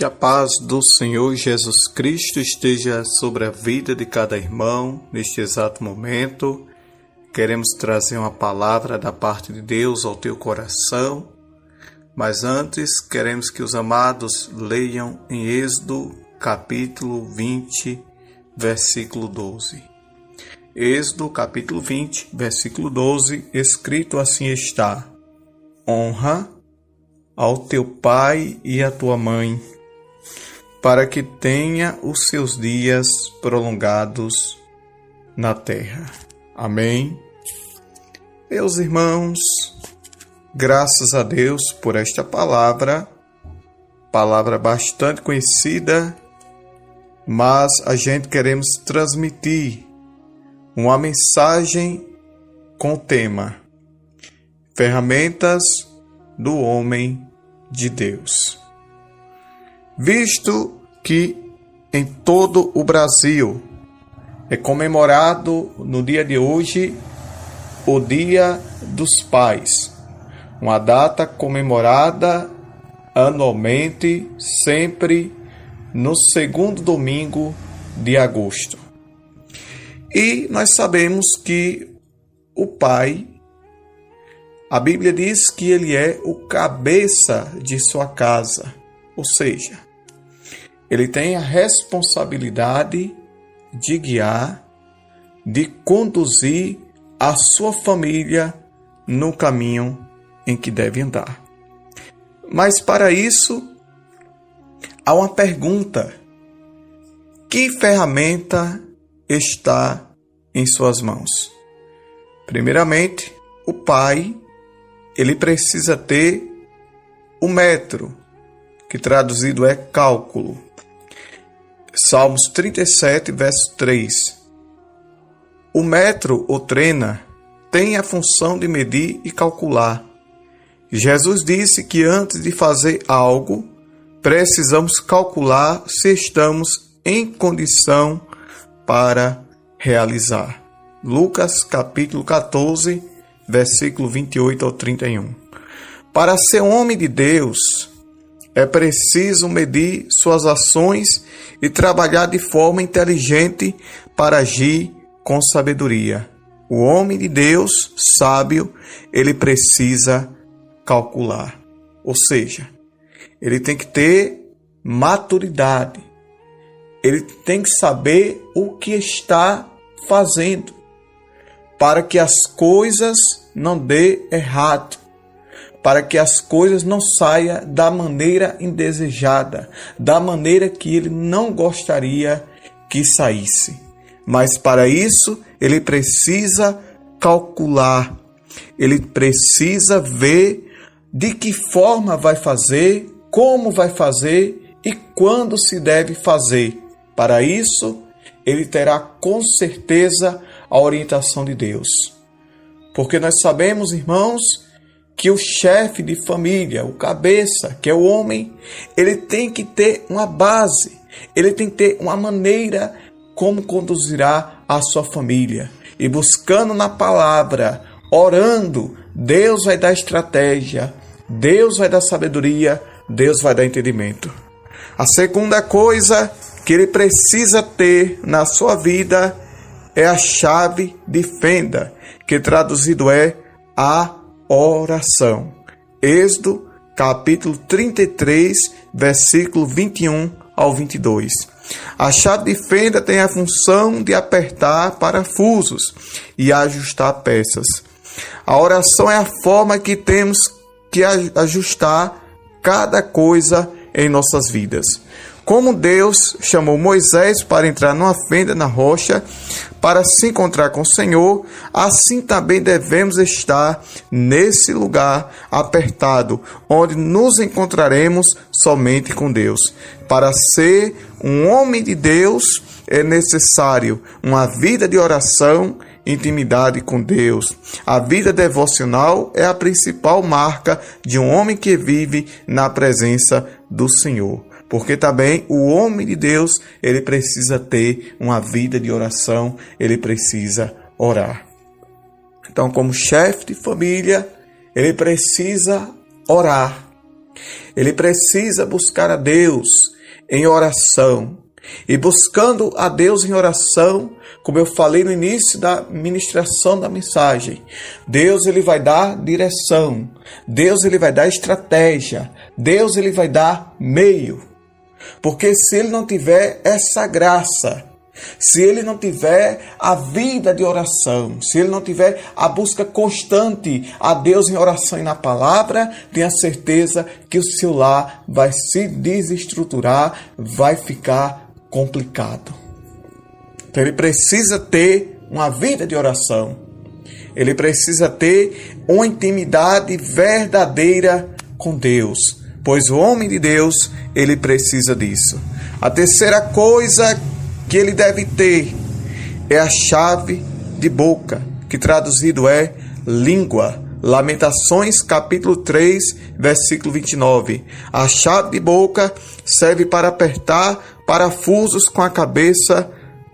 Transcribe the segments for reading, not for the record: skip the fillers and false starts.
Que a paz do Senhor Jesus Cristo esteja sobre a vida de cada irmão neste exato momento. Queremos trazer uma palavra da parte de Deus ao teu coração, mas antes queremos que os amados leiam em Êxodo capítulo 20, versículo 12. Êxodo capítulo 20, versículo 12, escrito assim está: honra ao teu pai e à tua mãe, para que tenha os seus dias prolongados na terra. Amém. Meus irmãos, graças a Deus por esta palavra bastante conhecida, mas a gente queremos transmitir uma mensagem com o tema Ferramentas do Homem de Deus. Visto que em todo o Brasil é comemorado no dia de hoje o Dia dos Pais, uma data comemorada anualmente, sempre no segundo domingo de agosto. E nós sabemos que o pai, a Bíblia diz que ele é o cabeça de sua casa, ou seja, ele tem a responsabilidade de guiar, de conduzir a sua família no caminho em que deve andar. Mas para isso, há uma pergunta: que ferramenta está em suas mãos? Primeiramente, o pai, ele precisa ter o metro, que traduzido é cálculo. Salmos 37, verso 3. O metro ou trena tem a função de medir e calcular. Jesus disse que antes de fazer algo, precisamos calcular se estamos em condição para realizar. Lucas capítulo 14, versículo 28 ao 31. Para ser homem de Deus, é preciso medir suas ações e trabalhar de forma inteligente para agir com sabedoria. O homem de Deus, sábio, ele precisa calcular. Ou seja, ele tem que ter maturidade. Ele tem que saber o que está fazendo para que as coisas não dê errado, para que as coisas não saiam da maneira indesejada, da maneira que ele não gostaria que saísse. Mas para isso, ele precisa calcular, ele precisa ver de que forma vai fazer, como vai fazer e quando se deve fazer. Para isso, ele terá com certeza a orientação de Deus. Porque nós sabemos, irmãos, que o chefe de família, o cabeça, que é o homem, ele tem que ter uma base, ele tem que ter uma maneira como conduzirá a sua família. E buscando na palavra, orando, Deus vai dar estratégia, Deus vai dar sabedoria, Deus vai dar entendimento. A segunda coisa que ele precisa ter na sua vida é a chave de fenda, que traduzido é a oração. Êxodo capítulo 33, versículo 21 ao 22. A chave de fenda tem a função de apertar parafusos e ajustar peças. A oração é a forma que temos que ajustar cada coisa em nossas vidas. Como Deus chamou Moisés para entrar numa fenda na rocha para se encontrar com o Senhor, assim também devemos estar nesse lugar apertado, onde nos encontraremos somente com Deus. Para ser um homem de Deus, é necessário uma vida de oração, intimidade com Deus. A vida devocional é a principal marca de um homem que vive na presença do Senhor. Porque também o homem de Deus, ele precisa ter uma vida de oração, ele precisa orar. Então, como chefe de família, ele precisa orar. Ele precisa buscar a Deus em oração. E buscando a Deus em oração, como eu falei no início da ministração da mensagem, Deus ele vai dar direção, Deus ele vai dar estratégia, Deus ele vai dar meio. Porque se ele não tiver essa graça, se ele não tiver a vida de oração, se ele não tiver a busca constante a Deus em oração e na palavra, tenha certeza que o seu lar vai se desestruturar, vai ficar complicado. Então ele precisa ter uma vida de oração. Ele precisa ter uma intimidade verdadeira com Deus, pois o homem de Deus, ele precisa disso. A terceira coisa que ele deve ter é a chave de boca, que traduzido é língua. Lamentações capítulo 3, versículo 29. A chave de boca serve para apertar parafusos com a cabeça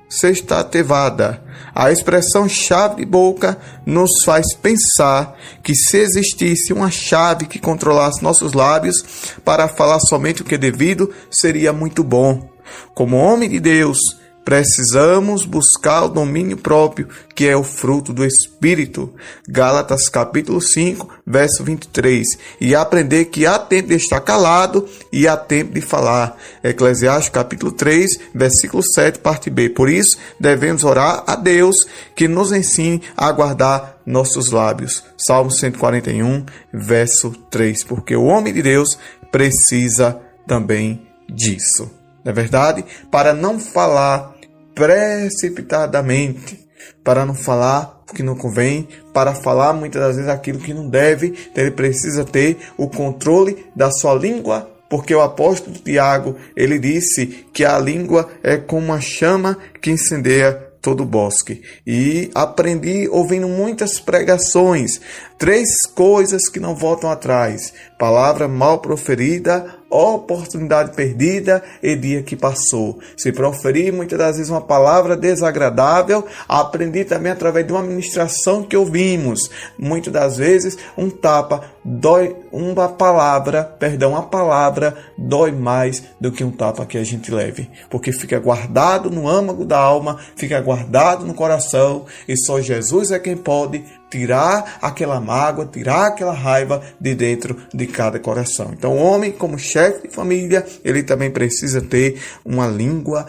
sextatevada. A expressão chave de boca nos faz pensar que se existisse uma chave que controlasse nossos lábios para falar somente o que é devido, seria muito bom. Como homem de Deus, precisamos buscar o domínio próprio, que é o fruto do Espírito. Gálatas capítulo 5, verso 23. E aprender que há tempo de estar calado e há tempo de falar. Eclesiastes capítulo 3, versículo 7, parte B. Por isso, devemos orar a Deus que nos ensine a guardar nossos lábios. Salmo 141, verso 3. Porque o homem de Deus precisa também disso. Não é verdade? Para não falar precipitadamente, para não falar o que não convém, para falar muitas das vezes aquilo que não deve, então ele precisa ter o controle da sua língua, porque o apóstolo Tiago, ele disse que a língua é como uma chama que incendeia todo o bosque. E aprendi ouvindo muitas pregações, 3 coisas que não voltam atrás: palavra mal proferida, oportunidade perdida e dia que passou. Se proferir muitas das vezes uma palavra desagradável, aprendi também através de uma ministração que ouvimos. Muitas das vezes um tapa dói, a palavra dói mais do que um tapa que a gente leve, porque fica guardado no âmago da alma, fica guardado no coração, e só Jesus é quem pode tirar aquela mágoa, tirar aquela raiva de dentro de cada coração. Então, o homem, como chefe de família, ele também precisa ter uma língua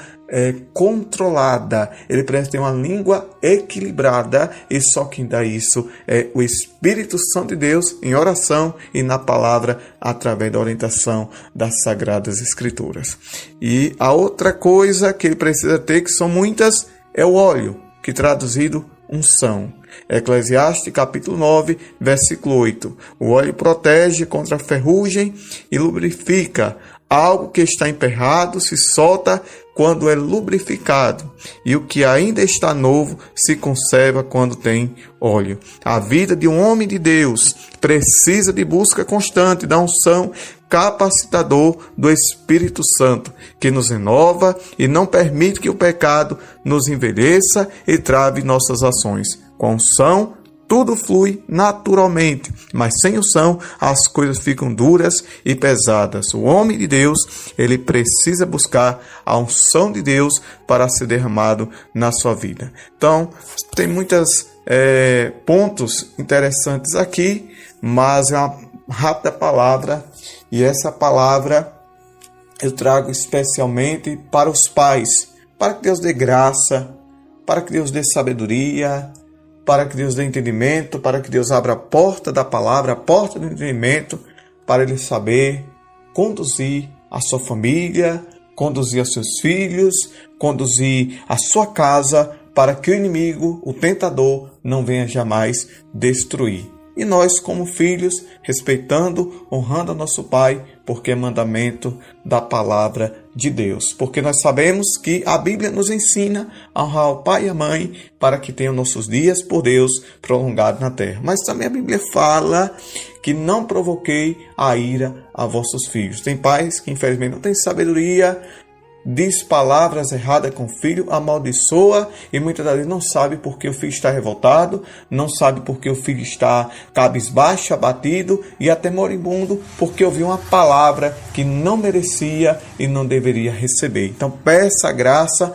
controlada, ele precisa ter uma língua equilibrada, e só quem dá isso é o Espírito Santo de Deus em oração e na palavra, através da orientação das Sagradas Escrituras. E a outra coisa que ele precisa ter, que são muitas, é o óleo, que traduzido unção. Eclesiastes capítulo 9, versículo 8. O óleo protege contra a ferrugem e lubrifica. Algo que está emperrado se solta quando é lubrificado, e o que ainda está novo se conserva quando tem óleo. A vida de um homem de Deus precisa de busca constante da unção capacitador do Espírito Santo, que nos renova e não permite que o pecado nos envelheça e trave nossas ações. Com a unção, tudo flui naturalmente, mas sem unção as coisas ficam duras e pesadas. O homem de Deus, ele precisa buscar a unção de Deus para ser derramado na sua vida. Então, tem muitos pontos interessantes aqui, mas é uma rápida palavra, e essa palavra eu trago especialmente para os pais, para que Deus dê graça, para que Deus dê sabedoria, para que Deus dê entendimento, para que Deus abra a porta da palavra, a porta do entendimento, para ele saber conduzir a sua família, conduzir os seus filhos, conduzir a sua casa, para que o inimigo, o tentador, não venha jamais destruir. E nós, como filhos, respeitando, honrando a nosso Pai, porque é mandamento da palavra de Deus. Porque nós sabemos que a Bíblia nos ensina a honrar o pai e a mãe para que tenham nossos dias por Deus prolongados na terra. Mas também a Bíblia fala que não provoquei a ira a vossos filhos. Tem pais que infelizmente não têm sabedoria, diz palavras erradas com o filho, amaldiçoa e muitas das vezes não sabe porque o filho está revoltado, não sabe porque o filho está cabisbaixo, abatido e até moribundo porque ouviu uma palavra que não merecia e não deveria receber. Então peça graça,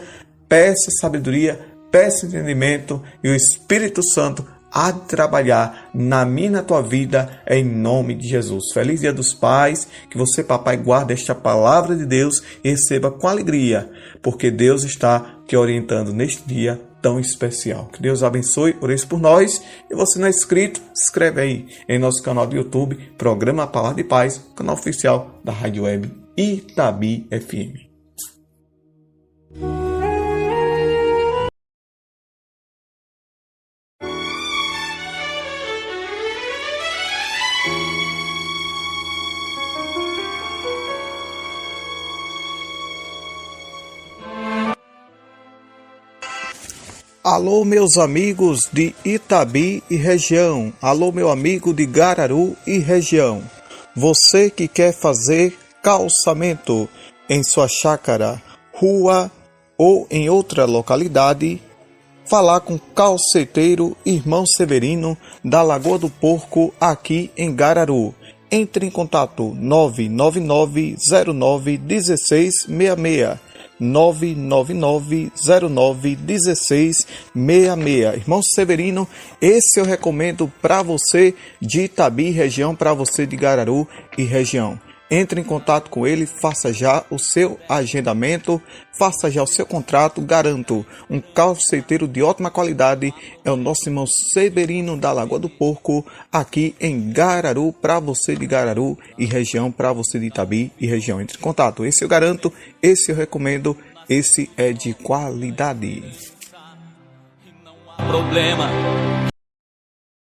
peça sabedoria, peça entendimento e o Espírito Santo há de trabalhar na minha e na tua vida, em nome de Jesus. Feliz Dia dos Pais, que você, papai, guarde esta palavra de Deus e receba com alegria, porque Deus está te orientando neste dia tão especial. Que Deus abençoe, ore por nós. E você não é inscrito, se inscreve aí em nosso canal do YouTube, Programa Palavra de Paz, canal oficial da Rádio Web Itabi FM. Alô, meus amigos de Itabi e região. Alô, meu amigo de Gararu e região. Você que quer fazer calçamento em sua chácara, rua ou em outra localidade, falar com o calceteiro Irmão Severino da Lagoa do Porco aqui em Gararu. Entre em contato 999091666. 999091666. Irmão Severino, esse eu recomendo para você de Itabi região, para você de Gararu e região. Entre em contato com ele, faça já o seu agendamento, faça já o seu contrato. Garanto, um calceteiro de ótima qualidade é o nosso irmão Severino da Lagoa do Porco, aqui em Gararu, para você de Gararu e região, para você de Itabi e região. Entre em contato, esse eu garanto, esse eu recomendo, esse é de qualidade. Problema.